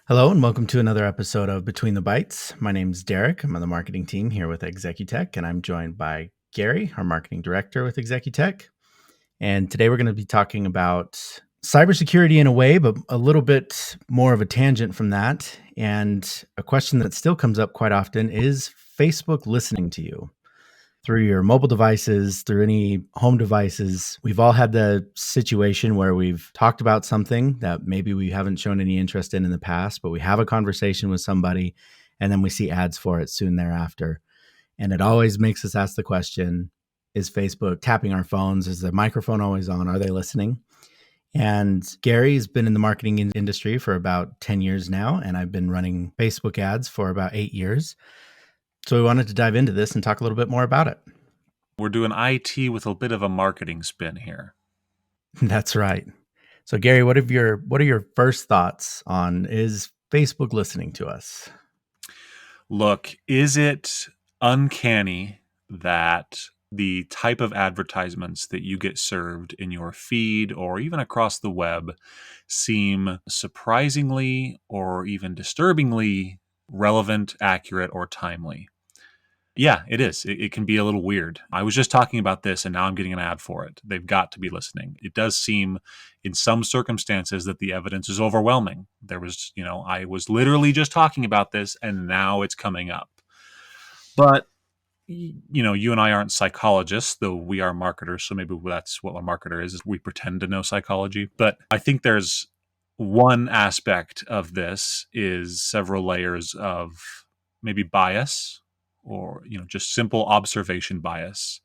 Hello and welcome to another episode of Between the Bytes. My name's Derek. I'm on the marketing team here with Executech, and I'm joined by Gary, our marketing director with Executech. And today we're going to be talking about cybersecurity in a way, but a little bit more of a tangent from that. And a question that still comes up quite often is Facebook listening to you? Through your mobile devices, through any home devices. We've all had the situation where we've talked about something that maybe we haven't shown any interest in the past, but we have a conversation with somebody and then we see ads for it soon thereafter. And it always makes us ask the question, is Facebook tapping our phones? Is the microphone always on? Are they listening? And Gary's been in the marketing industry for about 10 years now, and I've been running Facebook ads for about 8 years. So we wanted to dive into this and talk a little bit more about it. We're doing IT with a bit of a marketing spin here. That's right. So Gary, what are your first thoughts on, is Facebook listening to us? Look, is it uncanny that the type of advertisements that you get served in your feed or even across the web seem surprisingly or even disturbingly relevant, accurate, or timely? Yeah, it is. It can be a little weird. I was just talking about this and now I'm getting an ad for it. They've got to be listening. It does seem in some circumstances that the evidence is overwhelming. I was literally just talking about this and now it's coming up. But, you and I aren't psychologists, though we are marketers. So maybe that's what a marketer is we pretend to know psychology. But I think there's one aspect of this is several layers of maybe bias or just simple observation bias.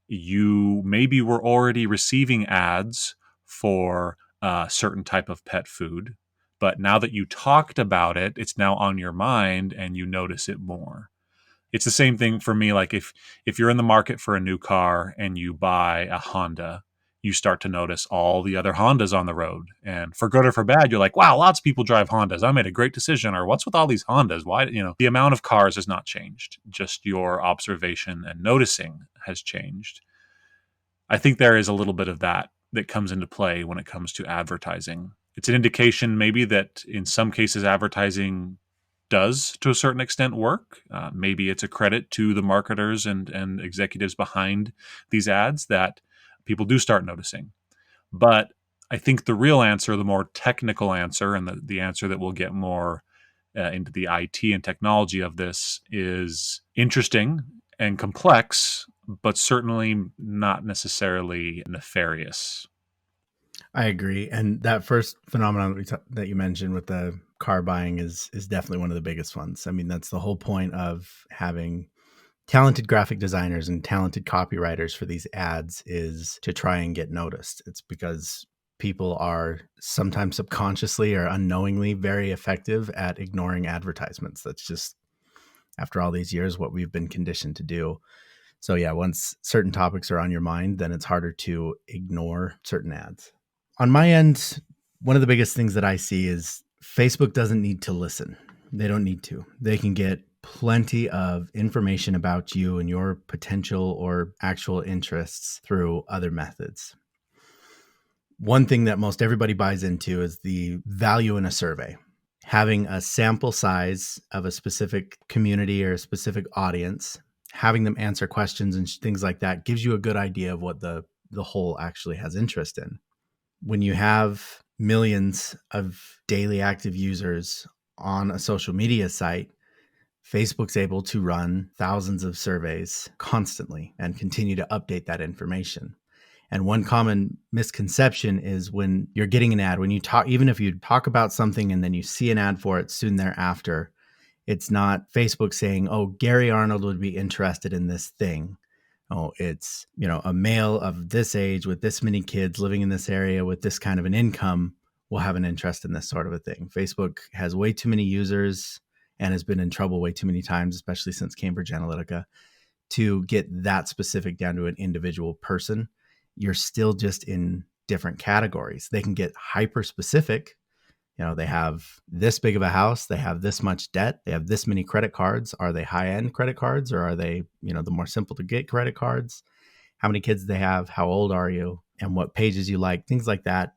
You maybe were already receiving ads for a certain type of pet food, but now that you talked about it, it's now on your mind and you notice it more. It's the same thing for me. Like if you're in the market for a new car and you buy a Honda, you start to notice all the other Hondas on the road. And for good or for bad, you're like, wow, lots of people drive Hondas. I made a great decision. Or what's with all these Hondas? Why, the amount of cars has not changed. Just your observation and noticing has changed. I think there is a little bit of that comes into play when it comes to advertising. It's an indication maybe that in some cases advertising does to a certain extent work. Maybe it's a credit to the marketers and executives behind these ads that people do start noticing. But I think the real answer, the more technical answer, and the answer that will get more into the IT and technology of this is interesting and complex, but certainly not necessarily nefarious. I agree. And that first phenomenon that you mentioned with the car buying is definitely one of the biggest ones. I mean, that's the whole point of having talented graphic designers and talented copywriters for these ads, is to try and get noticed. It's because people are sometimes subconsciously or unknowingly very effective at ignoring advertisements. That's just, after all these years, what we've been conditioned to do. So yeah, once certain topics are on your mind, then it's harder to ignore certain ads. On my end, one of the biggest things that I see is Facebook doesn't need to listen. They don't need to. They can get plenty of information about you and your potential or actual interests through other methods. One thing that most everybody buys into is the value in a survey. Having a sample size of a specific community or a specific audience, having them answer questions and things like that gives you a good idea of what the whole actually has interest in. When you have millions of daily active users on a social media site, Facebook's able to run thousands of surveys constantly and continue to update that information. And one common misconception is when you're getting an ad, when you talk, even if you talk about something and then you see an ad for it soon thereafter, it's not Facebook saying, oh, Gary Arnold would be interested in this thing. Oh, it's, a male of this age with this many kids living in this area with this kind of an income will have an interest in this sort of a thing. Facebook has way too many users and has been in trouble way too many times, especially since Cambridge Analytica, to get that specific down to an individual person. You're still just in different categories. They can get hyper specific. They have this big of a house, they have this much debt, they have this many credit cards. Are they high-end credit cards, or are they, the more simple to get credit cards? How many kids they have, how old are you, and what pages you like, things like that.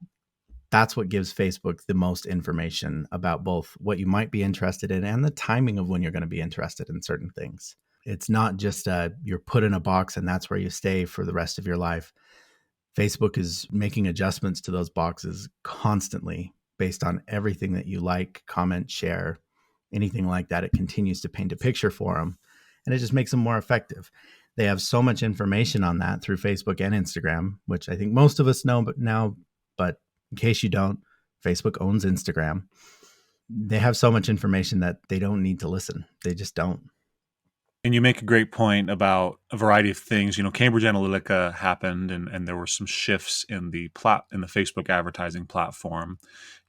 That's what gives Facebook the most information about both what you might be interested in and the timing of when you're going to be interested in certain things. It's not just you're put in a box and that's where you stay for the rest of your life. Facebook is making adjustments to those boxes constantly based on everything that you like, comment, share, anything like that. It continues to paint a picture for them, and it just makes them more effective. They have so much information on that through Facebook and Instagram, which I think most of us know but now, but in case you don't, Facebook owns Instagram. They have so much information that they don't need to listen. They just don't. And you make a great point about a variety of things. Cambridge Analytica happened, and there were some shifts in the Facebook advertising platform.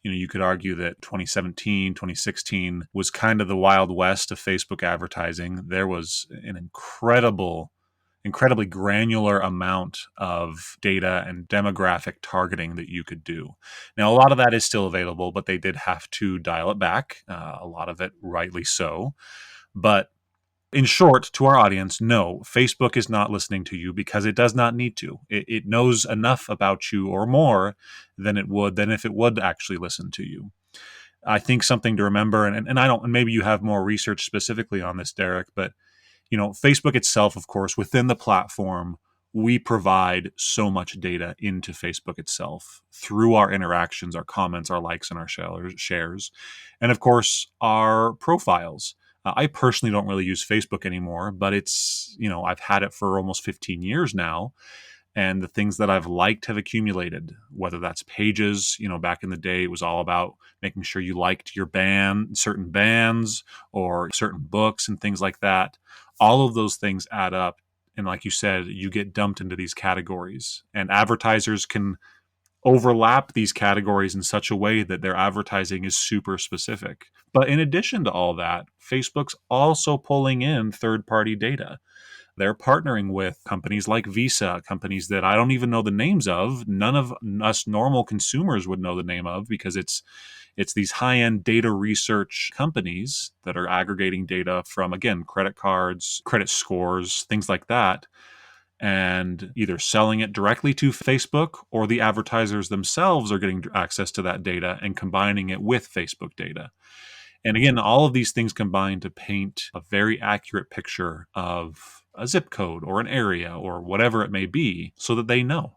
You could argue that 2017, 2016 was kind of the wild west of Facebook advertising. There was an incredibly granular amount of data and demographic targeting that you could do. Now, a lot of that is still available, but they did have to dial it back. A lot of it rightly so. But in short, to our audience, no, Facebook is not listening to you because it does not need to. It knows enough about you or more than if it would actually listen to you. I think something to remember, and I don't, and maybe you have more research specifically on this, Derek, but Facebook itself, of course, within the platform, we provide so much data into Facebook itself through our interactions, our comments, our likes, and our shares, and of course, our profiles. I personally don't really use Facebook anymore, but I've had it for almost 15 years now. And the things that I've liked have accumulated, whether that's pages. Back in the day, it was all about making sure you liked your band, certain bands, or certain books and things like that. All of those things add up. And like you said, you get dumped into these categories. And advertisers can overlap these categories in such a way that their advertising is super specific. But in addition to all that, Facebook's also pulling in third-party data. They're partnering with companies like Visa, companies that I don't even know the names of. None of us normal consumers would know the name of, because it's these high-end data research companies that are aggregating data from, again, credit cards, credit scores, things like that, and either selling it directly to Facebook, or the advertisers themselves are getting access to that data and combining it with Facebook data. And again, all of these things combine to paint a very accurate picture of a zip code or an area or whatever it may be, so that they know.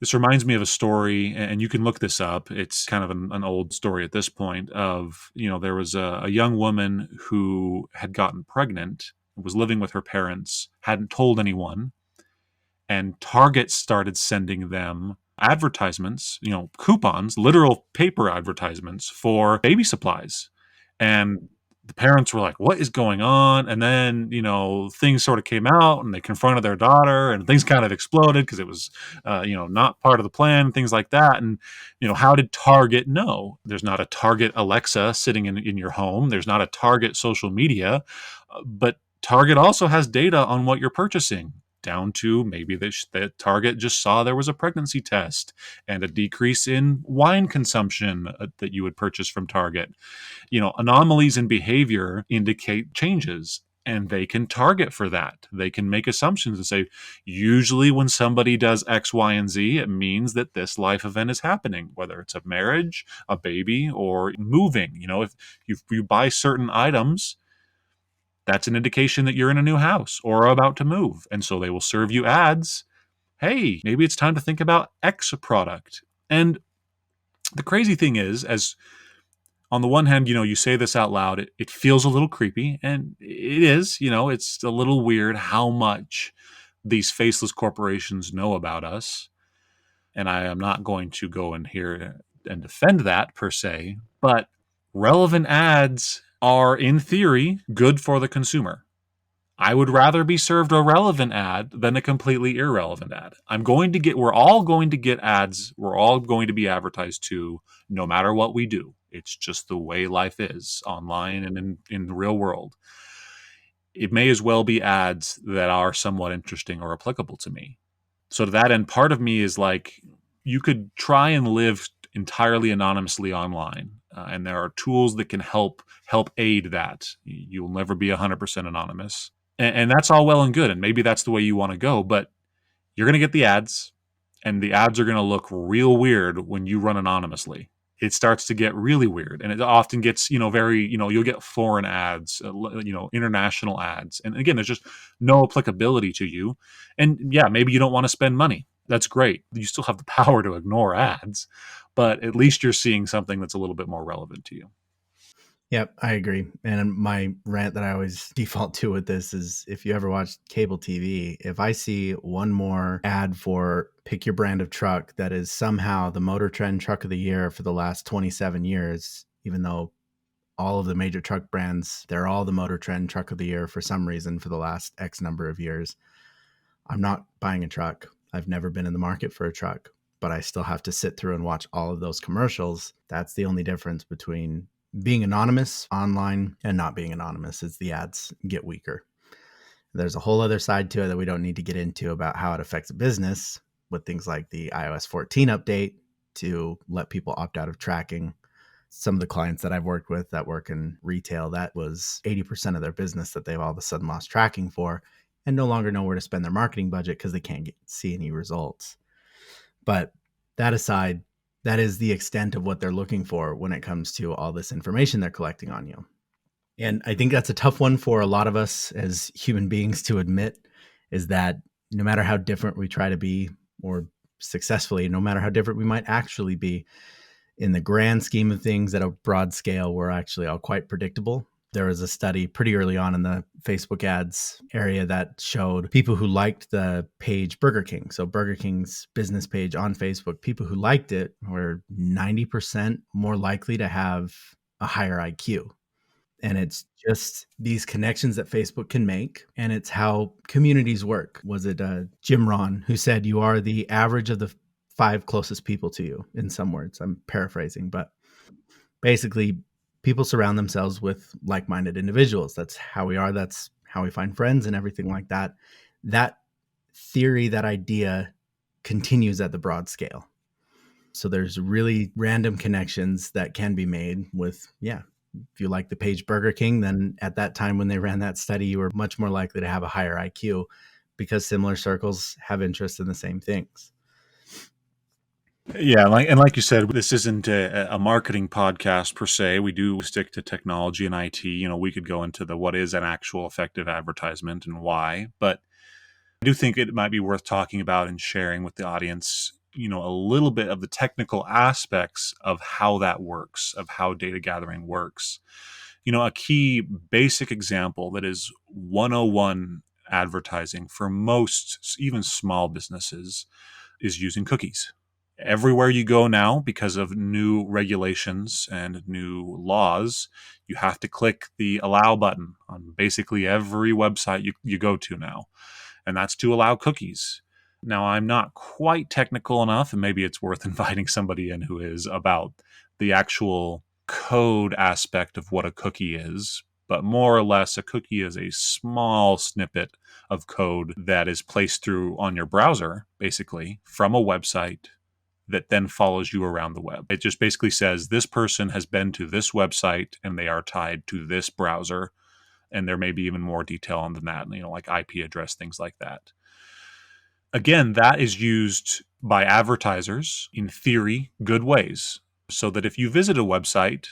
This reminds me of a story, and you can look this up. It's kind of an old story at this point. There was a young woman who had gotten pregnant, was living with her parents, hadn't told anyone, and Target started sending them advertisements, coupons, literal paper advertisements for baby supplies. And the parents were like, what is going on? And then, things sort of came out, and they confronted their daughter, and things kind of exploded because it was, not part of the plan, things like that. And, how did Target know? There's not a Target Alexa sitting in your home. There's not a Target social media, but Target also has data on what you're purchasing, down to maybe that Target just saw there was a pregnancy test and a decrease in wine consumption that you would purchase from Target. Anomalies in behavior indicate changes, and they can target for that. They can make assumptions and say, usually when somebody does X, Y, and Z, it means that this life event is happening, whether it's a marriage, a baby, or moving. If you buy certain items, that's an indication that you're in a new house or about to move. And so they will serve you ads. Hey, maybe it's time to think about X product. And the crazy thing is, as on the one hand, you say this out loud, it feels a little creepy, and it is. It's a little weird how much these faceless corporations know about us. And I am not going to go in here and defend that per se, but relevant ads are, in theory, good for the consumer. I would rather be served a relevant ad than a completely irrelevant ad. We're all going to get ads. We're all going to be advertised to, no matter what we do. It's just the way life is online and in the real world. It may as well be ads that are somewhat interesting or applicable to me. So to that end, part of me is like, you could try and live entirely anonymously online. And there are tools that can help aid that. You'll never be 100% anonymous. And that's all well and good. And maybe that's the way you want to go, but you're going to get the ads. and the ads are going to look real weird when you run anonymously. It starts to get really weird, and it often gets, very, you'll get foreign ads, international ads, and again, there's just no applicability to you. And yeah, maybe you don't want to spend money. That's great. You still have the power to ignore ads, but at least you're seeing something that's a little bit more relevant to you. Yep, I agree. And my rant that I always default to with this is if you ever watch cable TV, if I see one more ad for pick your brand of truck that is somehow the Motor Trend Truck of the Year for the last 27 years, even though all of the major truck brands, they're all the Motor Trend Truck of the Year for some reason for the last X number of years, I'm not buying a truck. I've never been in the market for a truck, but I still have to sit through and watch all of those commercials. That's the only difference between being anonymous online and not being anonymous, is the ads get weaker. There's a whole other side to it that we don't need to get into about how it affects a business with things like the iOS 14 update to let people opt out of tracking. Some of the clients that I've worked with that work in retail, that was 80% of their business that they've all of a sudden lost tracking for and no longer know where to spend their marketing budget because they can't see any results. But that aside, that is the extent of what they're looking for when it comes to all this information they're collecting on you. And I think that's a tough one for a lot of us as human beings to admit, is that no matter how different we try to be, or successfully, no matter how different we might actually be, in the grand scheme of things at a broad scale, we're actually all quite predictable. There was a study pretty early on in the Facebook ads area that showed people who liked the page Burger King. So Burger King's business page on Facebook, people who liked it were 90% more likely to have a higher IQ. And it's just these connections that Facebook can make. And it's how communities work. Was it Jim Rohn who said, you are the average of the 5 closest people to you, in some words? I'm paraphrasing, but basically, people surround themselves with like-minded individuals. That's how we are. That's how we find friends and everything like that. That theory, that idea continues at the broad scale. So there's really random connections that can be made with, if you like the page Burger King, then at that time when they ran that study, you were much more likely to have a higher IQ because similar circles have interest in the same things. Yeah, like you said, this isn't a marketing podcast per se. We do stick to technology and IT. We could go into the what is an actual effective advertisement and why, but I do think it might be worth talking about and sharing with the audience, a little bit of the technical aspects of how that works, of how data gathering works. A key basic example that is 101 advertising for most, even small businesses, is using cookies. Everywhere you go now, because of new regulations and new laws, you have to click the allow button on basically every website you go to now. And that's to allow cookies. Now, I'm not quite technical enough, and maybe it's worth inviting somebody in who is, about the actual code aspect of what a cookie is. But more or less, a cookie is a small snippet of code that is placed through on your browser, basically, from a website that then follows you around the web. It just basically says this person has been to this website and they are tied to this browser. And there may be even more detail on than that, like IP address, things like that. Again, that is used by advertisers, in theory, good ways. So that if you visit a website,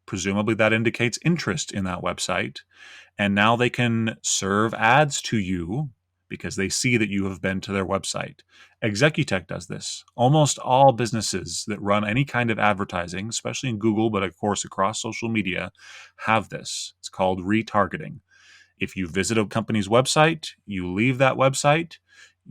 presumably that indicates interest in that website. And now they can serve ads to you because they see that you have been to their website. Executech does this. Almost all businesses that run any kind of advertising, especially in Google, but of course across social media, have this. It's called retargeting. If you visit a company's website, you leave that website,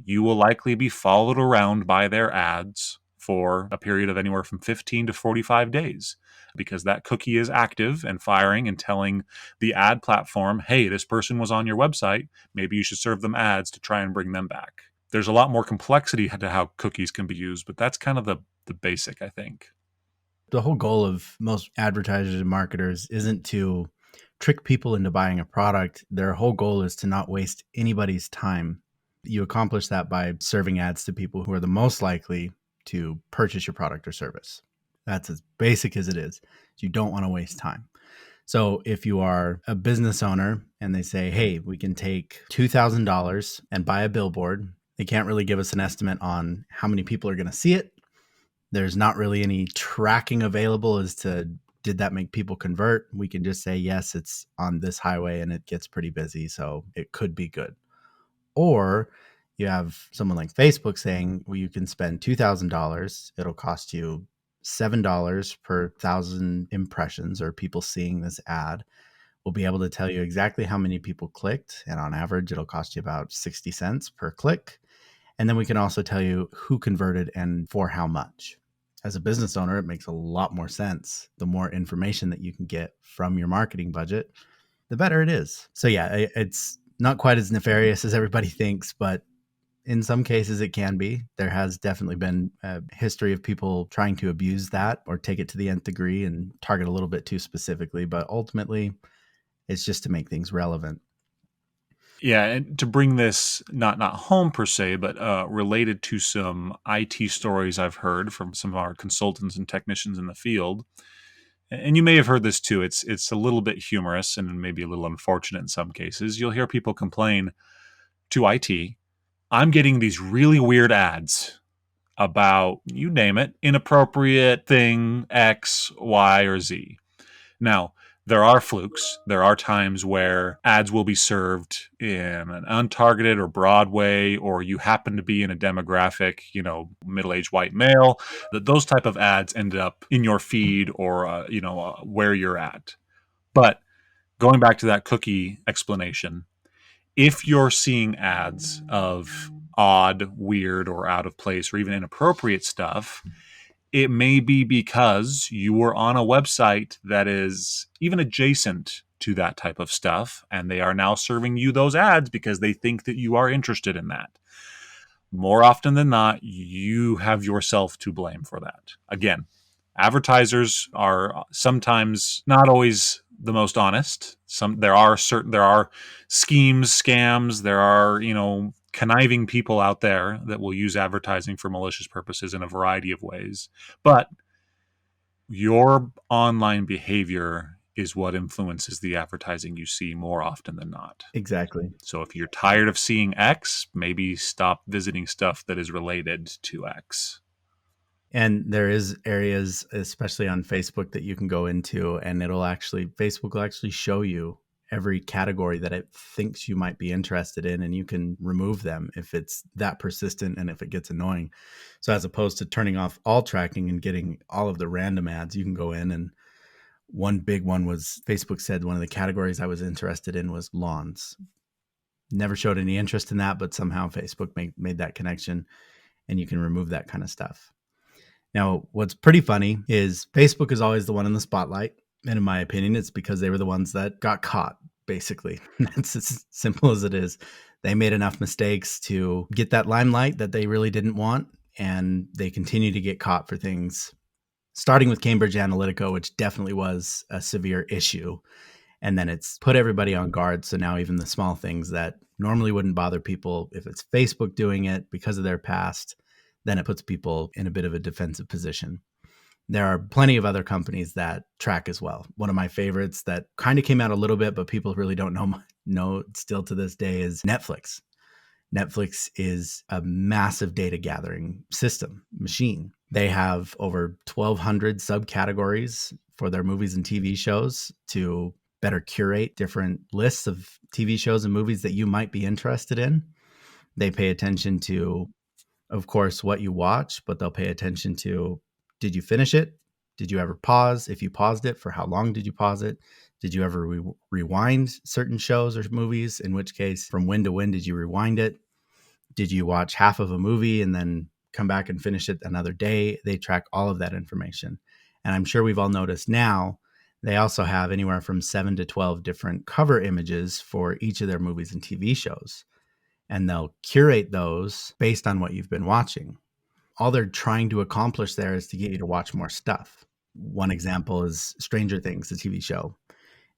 you will likely be followed around by their ads for a period of anywhere from 15 to 45 days, because that cookie is active and firing and telling the ad platform, hey, this person was on your website. Maybe you should serve them ads to try and bring them back. There's a lot more complexity to how cookies can be used, but that's kind of the basic, I think. The whole goal of most advertisers and marketers isn't to trick people into buying a product. Their whole goal is to not waste anybody's time. You accomplish that by serving ads to people who are the most likely to purchase your product or service. That's as basic as it is. You don't want to waste time. So if you are a business owner and they say, hey, we can take $2,000 and buy a billboard They can't really give us an estimate on how many people are going to see it. There's not really any tracking available as to did that make people convert. We can just say, yes, it's on this highway and it gets pretty busy, so it could be good. Or you have someone like Facebook saying, well, you can spend $2,000. It'll cost you $7 per 1,000 impressions or people seeing this ad. We'll be able to tell you exactly how many people clicked. And on average, it'll cost you about 60 cents per click. And then we can also tell you who converted and for how much. As a business owner, it makes a lot more sense. The more information that you can get from your marketing budget, the better it is. So yeah, it's not quite as nefarious as everybody thinks, but in some cases it can be. There has definitely been a history of people trying to abuse that or take it to the nth degree and target a little bit too specifically, but ultimately it's just to make things relevant. Yeah, and to bring this not home per se, but related to some IT stories I've heard from some of our consultants and technicians in the field, and you may have heard this too. It's a little bit humorous and maybe a little unfortunate in some cases. You'll hear people complain to IT, "I'm getting these really weird ads about, you name it, inappropriate thing X, Y, or Z." Now, there are flukes. There are times where ads will be served in an untargeted or broad way, or you happen to be in a demographic, middle-aged white male, that those type of ads end up in your feed or, where you're at. But going back to that cookie explanation, if you're seeing ads of odd, weird, or out of place or even inappropriate stuff, it may be because you were on a website that is even adjacent to that type of stuff, and they are now serving you those ads because they think that you are interested in that. More often than not, you have yourself to blame for that. Again, advertisers are sometimes not always the most honest. There are schemes, scams, there are, conniving people out there that will use advertising for malicious purposes in a variety of ways. But your online behavior is what influences the advertising you see more often than not. Exactly. So if you're tired of seeing X, maybe stop visiting stuff that is related to X. And there is areas, especially on Facebook, that you can go into and Facebook will actually show you every category that it thinks you might be interested in, and you can remove them if it's that persistent and if it gets annoying. So as opposed to turning off all tracking and getting all of the random ads, you can go in, and one big one was Facebook said one of the categories I was interested in was lawns. Never showed any interest in that, but somehow Facebook made that connection, and you can remove that kind of stuff. Now, what's pretty funny is Facebook is always the one in the spotlight. And in my opinion, it's because they were the ones that got caught, basically. That's as simple as it is. They made enough mistakes to get that limelight that they really didn't want. And they continue to get caught for things, starting with Cambridge Analytica, which definitely was a severe issue. And then it's put everybody on guard. So now even the small things that normally wouldn't bother people, if it's Facebook doing it because of their past, then it puts people in a bit of a defensive position. There are plenty of other companies that track as well. One of my favorites that kind of came out a little bit, but people really don't know still to this day is Netflix. Netflix is a massive data gathering machine. They have over 1,200 subcategories for their movies and TV shows to better curate different lists of TV shows and movies that you might be interested in. They pay attention to, of course, what you watch, but they'll pay attention to, did you finish it? Did you ever pause? If you paused it, for how long did you pause it? Did you ever rewind certain shows or movies? In which case, from when to when did you rewind it? Did you watch half of a movie and then come back and finish it another day? They track all of that information. And I'm sure we've all noticed now, they also have anywhere from 7 to 12 different cover images for each of their movies and TV shows. And they'll curate those based on what you've been watching. All they're trying to accomplish there is to get you to watch more stuff. One example is Stranger Things, the TV show.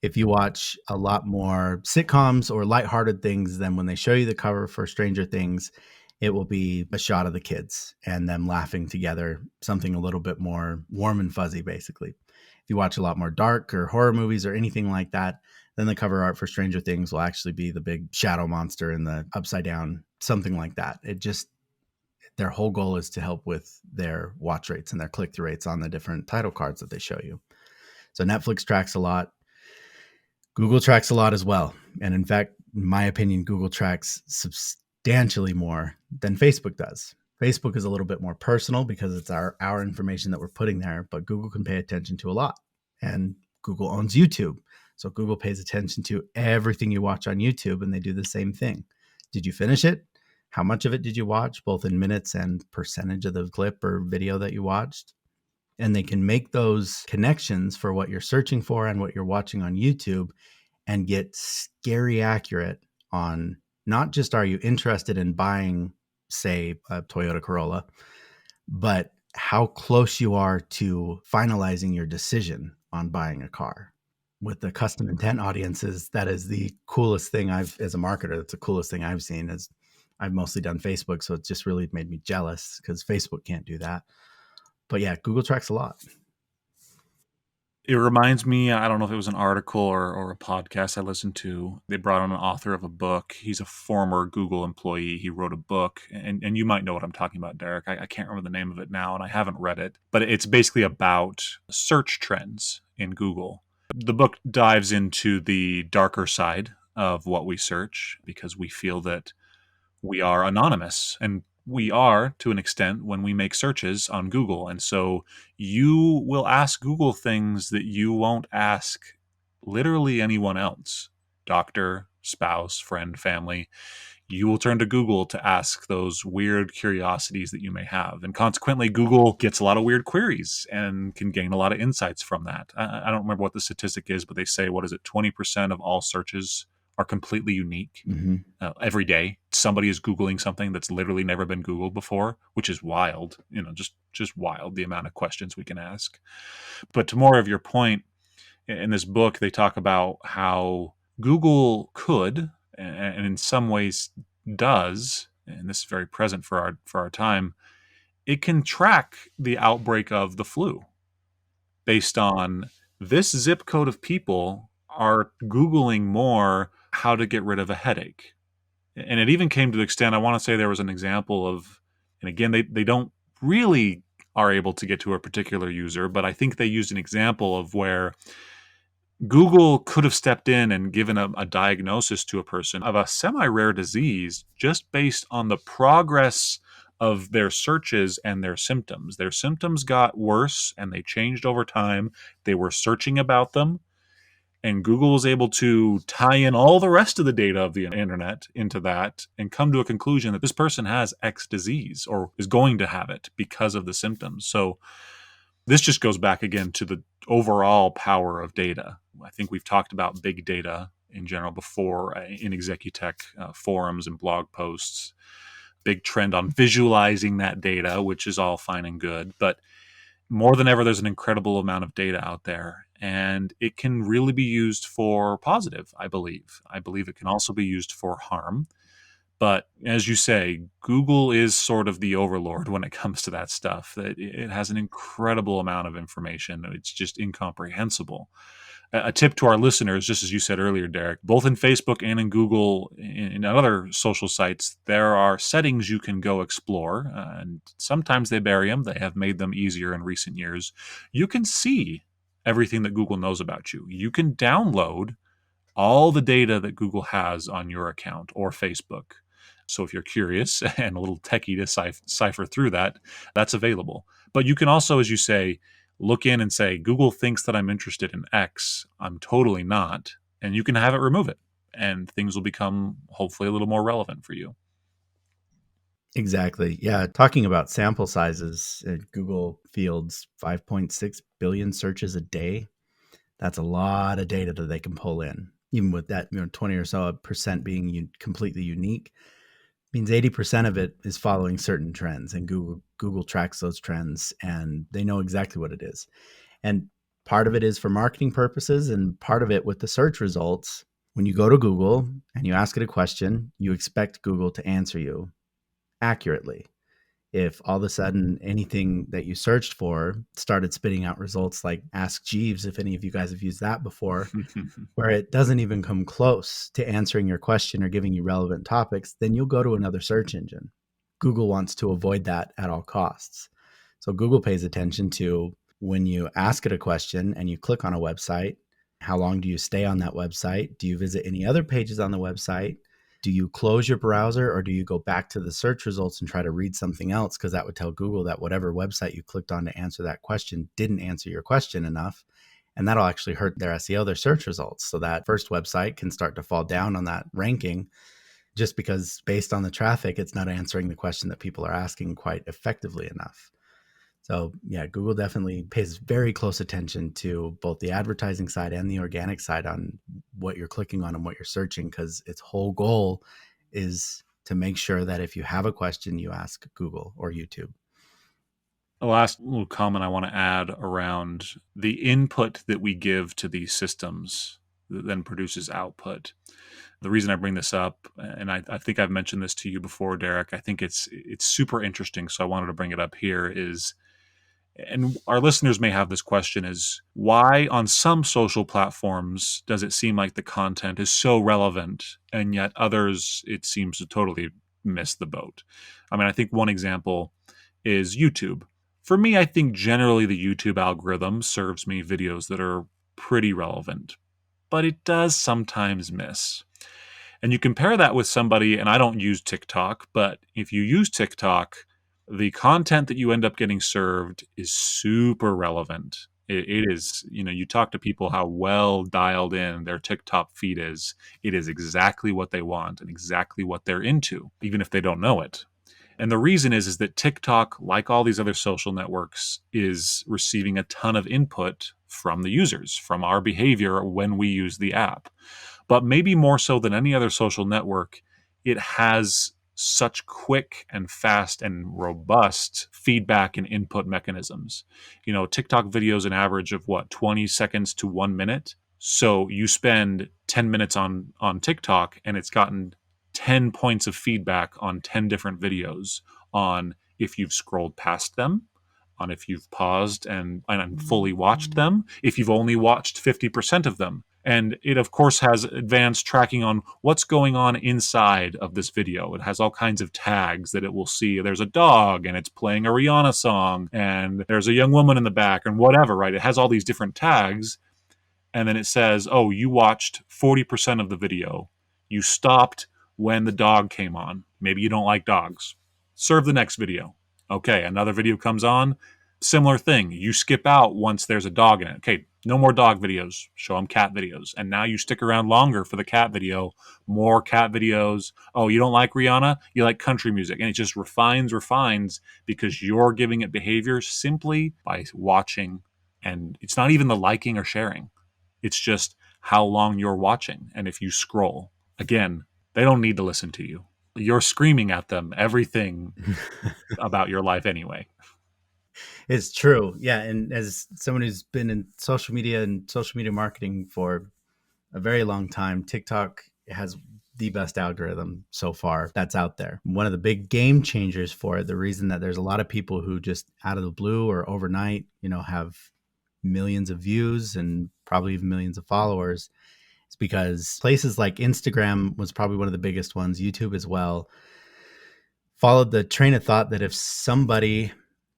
If you watch a lot more sitcoms or lighthearted things, then when they show you the cover for Stranger Things, it will be a shot of the kids and them laughing together, something a little bit more warm and fuzzy, basically. If you watch a lot more dark or horror movies or anything like that, then the cover art for Stranger Things will actually be the big shadow monster and the upside down something like that. It just, their whole goal is to help with their watch rates and their click-through rates on the different title cards that they show you. So Netflix tracks a lot. Google tracks a lot as well. And in fact, in my opinion, Google tracks substantially more than Facebook does. Facebook is a little bit more personal because it's our information that we're putting there, but Google can pay attention to a lot. And Google owns YouTube. So Google pays attention to everything you watch on YouTube, and they do the same thing. Did you finish it? How much of it did you watch, both in minutes and percentage of the clip or video that you watched? And they can make those connections for what you're searching for and what you're watching on YouTube and get scary accurate on not just are you interested in buying, say, a Toyota Corolla, but how close you are to finalizing your decision on buying a car. With the custom intent audiences, that is the coolest thing as a marketer, that's the coolest thing I've seen. Is I've mostly done Facebook, so it's just really made me jealous because Facebook can't do that. But yeah, Google tracks a lot. It reminds me, I don't know if it was an article or a podcast I listened to. They brought on an author of a book. He's a former Google employee. He wrote a book, and you might know what I'm talking about, Derek. I can't remember the name of it now, and I haven't read it. But it's basically about search trends in Google. The book dives into the darker side of what we search because we feel that we are anonymous, and we are to an extent when we make searches on Google. And so you will ask Google things that you won't ask literally anyone else: doctor, spouse, friend, family. You will turn to Google to ask those weird curiosities that you may have. And consequently, Google gets a lot of weird queries and can gain a lot of insights from that. I don't remember what the statistic is, but they say, what is it, 20% of all searches are completely unique. Mm-hmm. Every day somebody is Googling something that's literally never been Googled before, which is wild. Just wild, the amount of questions we can ask. But to more of your point, in this book they talk about how Google could, and in some ways does, and this is very present for our time, it can track the outbreak of the flu based on this zip code of people are Googling more how to get rid of a headache. And it even came to the extent, I want to say there was an example of, and again, they don't really are able to get to a particular user, but I think they used an example of where Google could have stepped in and given a diagnosis to a person of a semi-rare disease just based on the progress of their searches and their symptoms. Their symptoms got worse and they changed over time. They were searching about them, and Google was able to tie in all the rest of the data of the internet into that and come to a conclusion that this person has X disease or is going to have it because of the symptoms. So this just goes back again to the overall power of data. I think we've talked about big data in general before in Executech forums and blog posts. Big trend on visualizing that data, which is all fine and good. But more than ever, there's an incredible amount of data out there, and it can really be used for positive, I believe. I believe it can also be used for harm. But as you say, Google is sort of the overlord when it comes to that stuff. That it has an incredible amount of information. It's just incomprehensible. A tip to our listeners, just as you said earlier, Derek, both in Facebook and in Google, in other social sites, there are settings you can go explore. And sometimes they bury them. They have made them easier in recent years. You can see everything that Google knows about you. You can download all the data that Google has on your account or Facebook. So if you're curious and a little techie to cipher through that, that's available. But you can also, as you say, look in and say, Google thinks that I'm interested in X. I'm totally not. And you can have it remove it. And things will become hopefully a little more relevant for you. Exactly. Yeah. Talking about sample sizes, Google fields 5.6 billion searches a day. That's a lot of data that they can pull in. Even with that, 20 or so percent being completely unique, means 80% of it is following certain trends, and Google tracks those trends and they know exactly what it is. And part of it is for marketing purposes, and part of it with the search results. When you go to Google and you ask it a question, you expect Google to answer you accurately. If all of a sudden anything that you searched for started spitting out results like Ask Jeeves, if any of you guys have used that before, where it doesn't even come close to answering your question or giving you relevant topics, then you'll go to another search engine. Google wants to avoid that at all costs. So Google pays attention to when you ask it a question and you click on a website, how long do you stay on that website? Do you visit any other pages on the website? Do you close your browser or do you go back to the search results and try to read something else? Because that would tell Google that whatever website you clicked on to answer that question didn't answer your question enough. And that'll actually hurt their SEO, their search results. So that first website can start to fall down on that ranking just because based on the traffic, it's not answering the question that people are asking quite effectively enough. So yeah, Google definitely pays very close attention to both the advertising side and the organic side on what you're clicking on and what you're searching, because its whole goal is to make sure that if you have a question, you ask Google or YouTube. The last little comment I want to add around the input that we give to these systems that then produces output. The reason I bring this up, and I think I've mentioned this to you before, Derek, I think it's super interesting, so I wanted to bring it up here, is, and our listeners may have this question, is why on some social platforms does it seem like the content is so relevant and yet others it seems to totally miss the boat? I mean, I think one example is YouTube. For me, I think generally the YouTube algorithm serves me videos that are pretty relevant, but it does sometimes miss. And you compare that with somebody, and I don't use TikTok, but if you use TikTok, the content that you end up getting served is super relevant. It is, you talk to people how well dialed in their TikTok feed is. It is exactly what they want and exactly what they're into, even if they don't know it. And the reason is that TikTok, like all these other social networks, is receiving a ton of input from the users, from our behavior when we use the app. But maybe more so than any other social network, it has such quick and fast and robust feedback and input mechanisms. TikTok videos an average of 20 seconds to 1 minute. So you spend 10 minutes on TikTok and it's gotten 10 points of feedback on 10 different videos on if you've scrolled past them, on if you've paused and fully watched them, if you've only watched 50% of them. And it, of course, has advanced tracking on what's going on inside of this video. It has all kinds of tags that it will see. There's a dog and it's playing a Rihanna song and there's a young woman in the back and whatever, right? It has all these different tags. And then it says, oh, you watched 40% of the video. You stopped when the dog came on. Maybe you don't like dogs. Serve the next video. Okay, another video comes on. Similar thing. You skip out once there's a dog in it. Okay, no more dog videos. Show them cat videos. And now you stick around longer for the cat video. More cat videos. Oh, you don't like Rihanna? You like country music. And it just refines because you're giving it behavior simply by watching. And it's not even the liking or sharing. It's just how long you're watching. And if you scroll, again, they don't need to listen to you. You're screaming at them everything about your life anyway. It's true. Yeah. And as someone who's been in social media and social media marketing for a very long time, TikTok has the best algorithm so far that's out there. One of the big game changers for it, the reason that there's a lot of people who just out of the blue or overnight, have millions of views and probably even millions of followers, is because places like Instagram was probably one of the biggest ones, YouTube as well, followed the train of thought that if somebody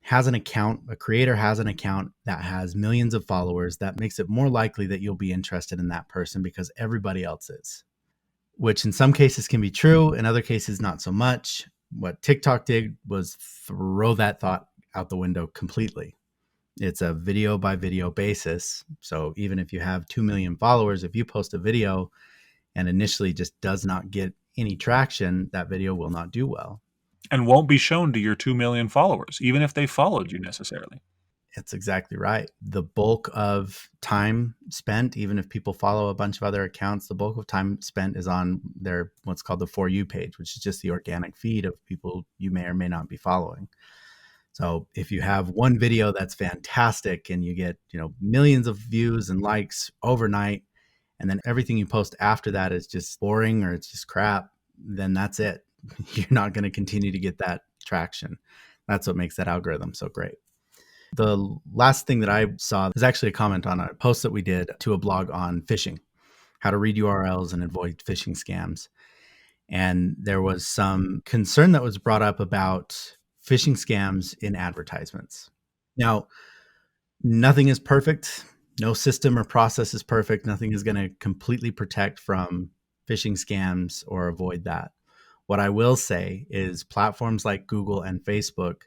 has an account, a creator has an account that has millions of followers, that makes it more likely that you'll be interested in that person because everybody else is, which in some cases can be true. In other cases, not so much. What TikTok did was throw that thought out the window completely. It's a video by video basis. So even if you have 2 million followers, if you post a video and initially just does not get any traction, that video will not do well. And won't be shown to your 2 million followers, even if they followed you necessarily. That's exactly right. The bulk of time spent, even if people follow a bunch of other accounts, the bulk of time spent is on their what's called the For You page, which is just the organic feed of people you may or may not be following. So if you have one video that's fantastic and you get, millions of views and likes overnight, and then everything you post after that is just boring or it's just crap, then that's it. You're not going to continue to get that traction. That's what makes that algorithm so great. The last thing that I saw is actually a comment on a post that we did to a blog on phishing, how to read URLs and avoid phishing scams. And there was some concern that was brought up about phishing scams in advertisements. Now, nothing is perfect. No system or process is perfect. Nothing is going to completely protect from phishing scams or avoid that. What I will say is platforms like Google and Facebook,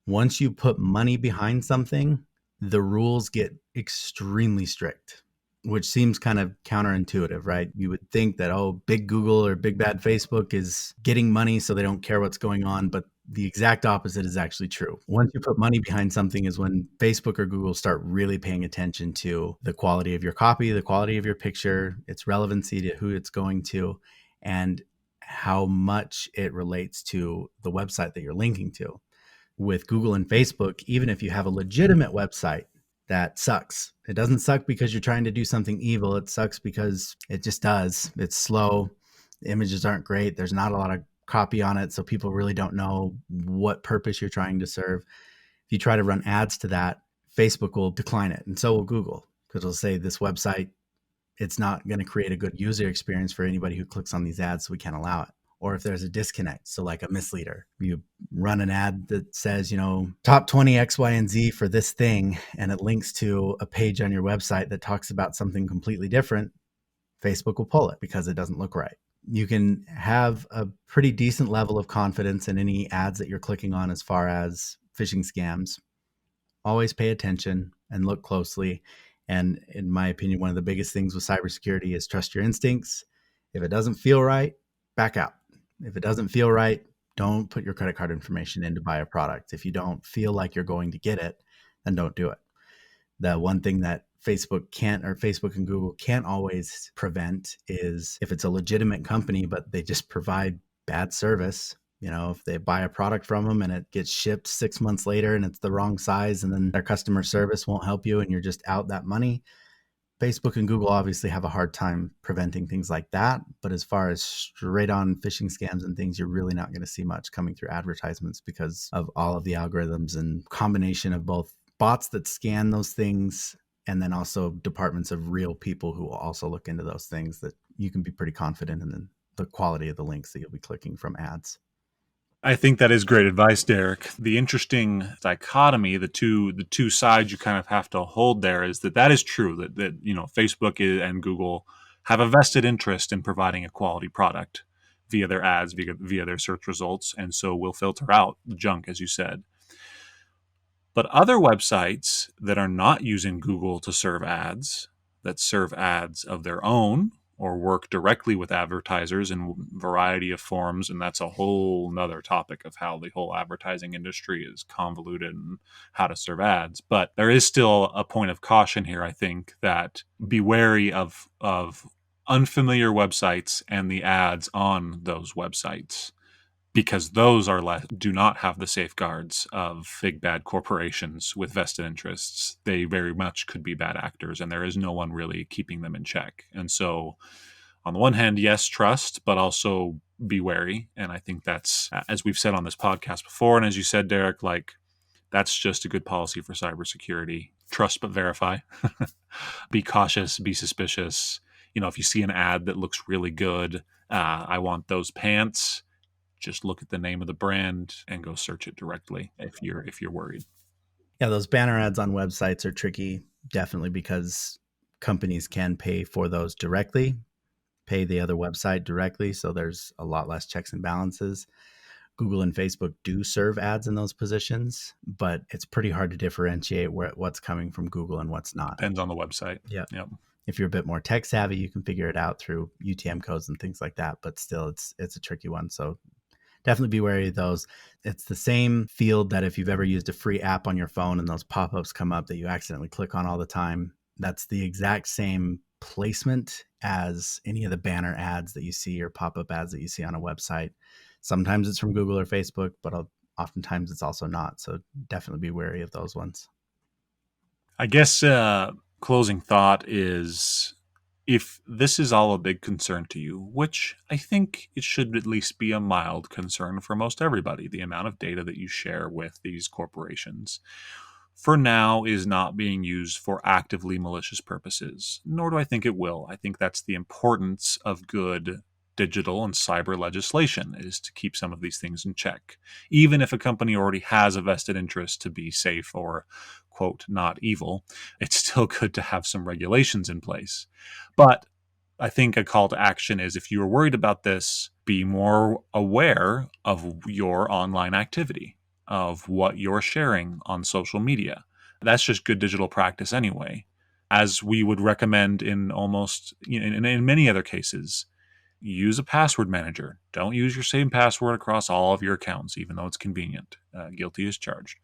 once you put money behind something, the rules get extremely strict, which seems kind of counterintuitive, right? You would think that, oh, big Google or big bad Facebook is getting money so they don't care what's going on. But the exact opposite is actually true. Once you put money behind something is when Facebook or Google start really paying attention to the quality of your copy, the quality of your picture, its relevancy to who it's going to, and how much it relates to the website that you're linking to. With Google and Facebook, even if you have a legitimate website that sucks, it doesn't suck because you're trying to do something evil. It sucks because it just does. It's slow. The images aren't great. There's not a lot of copy on it. So people really don't know what purpose you're trying to serve. If you try to run ads to that, Facebook will decline it. And so will Google, because it'll say this website, it's not going to create a good user experience for anybody who clicks on these ads. So we can't allow it. Or if there's a disconnect, so like a misleader, you run an ad that says, top 20 X, Y, and Z for this thing, and it links to a page on your website that talks about something completely different, Facebook will pull it because it doesn't look right. You can have a pretty decent level of confidence in any ads that you're clicking on as far as phishing scams. Always pay attention and look closely. And in my opinion, one of the biggest things with cybersecurity is trust your instincts. If it doesn't feel right, back out. If it doesn't feel right, don't put your credit card information in to buy a product. If you don't feel like you're going to get it, then don't do it. The one thing that Facebook and Google can't always prevent is if it's a legitimate company, but they just provide bad service. If they buy a product from them and it gets shipped 6 months later and it's the wrong size, and then their customer service won't help you and you're just out that money, Facebook and Google obviously have a hard time preventing things like that. But as far as straight on phishing scams and things, you're really not going to see much coming through advertisements because of all of the algorithms and combination of both bots that scan those things and then also departments of real people who will also look into those things, that you can be pretty confident in the quality of the links that you'll be clicking from ads. I think that is great advice, Derek. The interesting dichotomy, the two sides you kind of have to hold there, is that is true. That Facebook and Google have a vested interest in providing a quality product via their ads, via their search results, and so will filter out the junk, as you said. But other websites that are not using Google to serve ads, that serve ads of their own, or work directly with advertisers in a variety of forms. And that's a whole nother topic of how the whole advertising industry is convoluted and how to serve ads. But there is still a point of caution here, I think, that be wary of unfamiliar websites and the ads on those websites, because those do not have the safeguards of big bad corporations with vested interests. They very much could be bad actors, and there is no one really keeping them in check. And so, on the one hand, yes, trust, but also be wary. And I think that's, as we've said on this podcast before, and as you said, Derek, that's just a good policy for cybersecurity. Trust but verify. Be cautious, be suspicious. If you see an ad that looks really good, I want those pants, just look at the name of the brand and go search it directly if you're worried. Yeah, those banner ads on websites are tricky, definitely, because companies can pay for those directly, pay the other website directly. So there's a lot less checks and balances. Google and Facebook do serve ads in those positions, but it's pretty hard to differentiate what's coming from Google and what's not. Depends on the website. Yeah. Yep. If you're a bit more tech savvy, you can figure it out through UTM codes and things like that. But still, it's a tricky one. So definitely be wary of those. It's the same field that if you've ever used a free app on your phone and those pop-ups come up that you accidentally click on all the time, that's the exact same placement as any of the banner ads that you see or pop-up ads that you see on a website. Sometimes it's from Google or Facebook, but oftentimes it's also not. So definitely be wary of those ones. I guess closing thought is If this is all a big concern to you, which I think it should at least be a mild concern for most everybody, the amount of data that you share with these corporations, for now is not being used for actively malicious purposes, nor do I think it will. I think that's the importance of good digital and cyber legislation, is to keep some of these things in check. Even if a company already has a vested interest to be safe or, quote, not evil, it's still good to have some regulations in place. But I think a call to action is, if you're worried about this, be more aware of your online activity, of what you're sharing on social media. That's just good digital practice anyway. As we would recommend in almost, in many other cases, use a password manager. Don't use your same password across all of your accounts, even though it's convenient. Guilty as charged.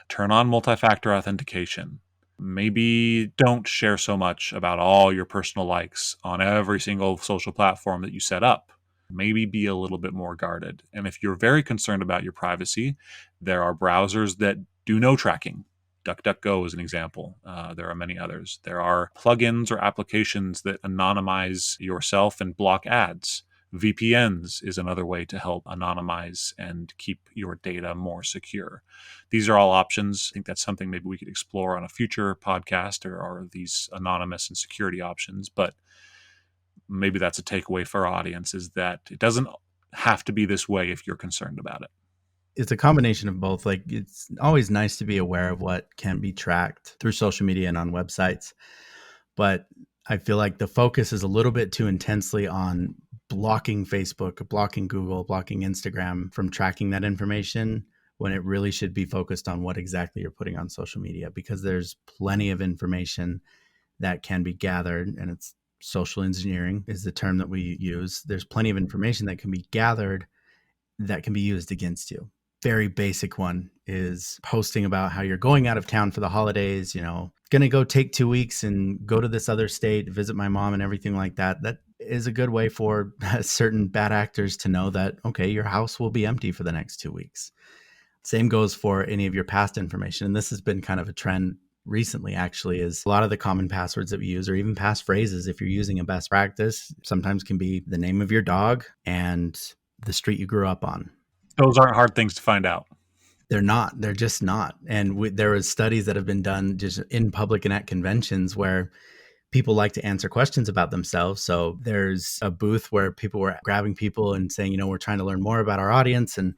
Turn on multi-factor authentication. Maybe don't share so much about all your personal likes on every single social platform that you set up. Maybe be a little bit more guarded. And if you're very concerned about your privacy, there are browsers that do no tracking. DuckDuckGo is an example. There are many others. There are plugins or applications that anonymize yourself and block ads. VPNs is another way to help anonymize and keep your data more secure. These are all options. I think that's something maybe we could explore on a future podcast, or these anonymous and security options. But maybe that's a takeaway for our audience, is that it doesn't have to be this way if you're concerned about it. It's a combination of both. Like, it's always nice to be aware of what can be tracked through social media and on websites. But I feel like the focus is a little bit too intensely on blocking Facebook, blocking Google, blocking Instagram from tracking that information, when it really should be focused on what exactly you're putting on social media, because there's plenty of information that can be gathered, and it's social engineering is the term that we use. There's plenty of information that can be gathered that can be used against you. Very basic one is posting about how you're going out of town for the holidays, going to go take 2 weeks and go to this other state, visit my mom and everything like that. That is a good way for certain bad actors to know that, okay, your house will be empty for the next 2 weeks. Same goes for any of your past information. And this has been kind of a trend recently, actually, is a lot of the common passwords that we use, or even passphrases, if you're using a best practice, sometimes can be the name of your dog and the street you grew up on. Those aren't hard things to find out. They're not. They're just not. And there was studies that have been done just in public and at conventions where people like to answer questions about themselves. So there's a booth where people were grabbing people and saying, we're trying to learn more about our audience. And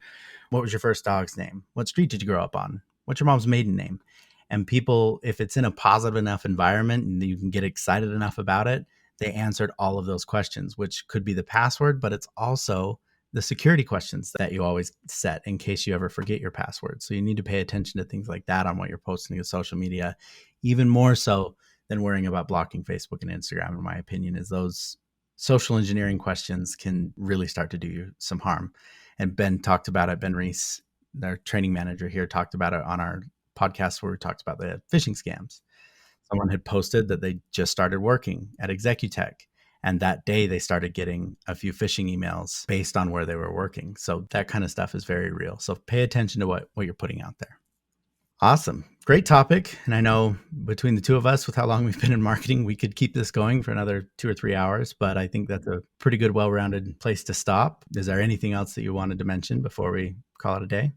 what was your first dog's name? What street did you grow up on? What's your mom's maiden name? And people, if it's in a positive enough environment and you can get excited enough about it, they answered all of those questions, which could be the password, but it's also the security questions that you always set in case you ever forget your password. So you need to pay attention to things like that on what you're posting to social media, even more so than worrying about blocking Facebook and Instagram, in my opinion, is those social engineering questions can really start to do you some harm. And Ben talked about it. Ben Reese, our training manager here, talked about it on our podcast where we talked about the phishing scams. Someone had posted that they just started working at Executech, and that day they started getting a few phishing emails based on where they were working. So that kind of stuff is very real. So pay attention to what you're putting out there. Awesome. Great topic. And I know between the two of us, with how long we've been in marketing, we could keep this going for another 2 or 3 hours, but I think that's a pretty good, well-rounded place to stop. Is there anything else that you wanted to mention before we call it a day?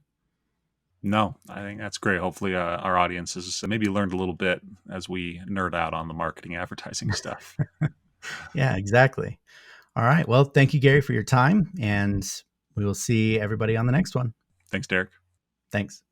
No, I think that's great. Hopefully our audience has maybe learned a little bit as we nerd out on the marketing advertising stuff. Yeah, exactly. All right. Well, thank you, Gary, for your time, and we will see everybody on the next one. Thanks, Derek. Thanks.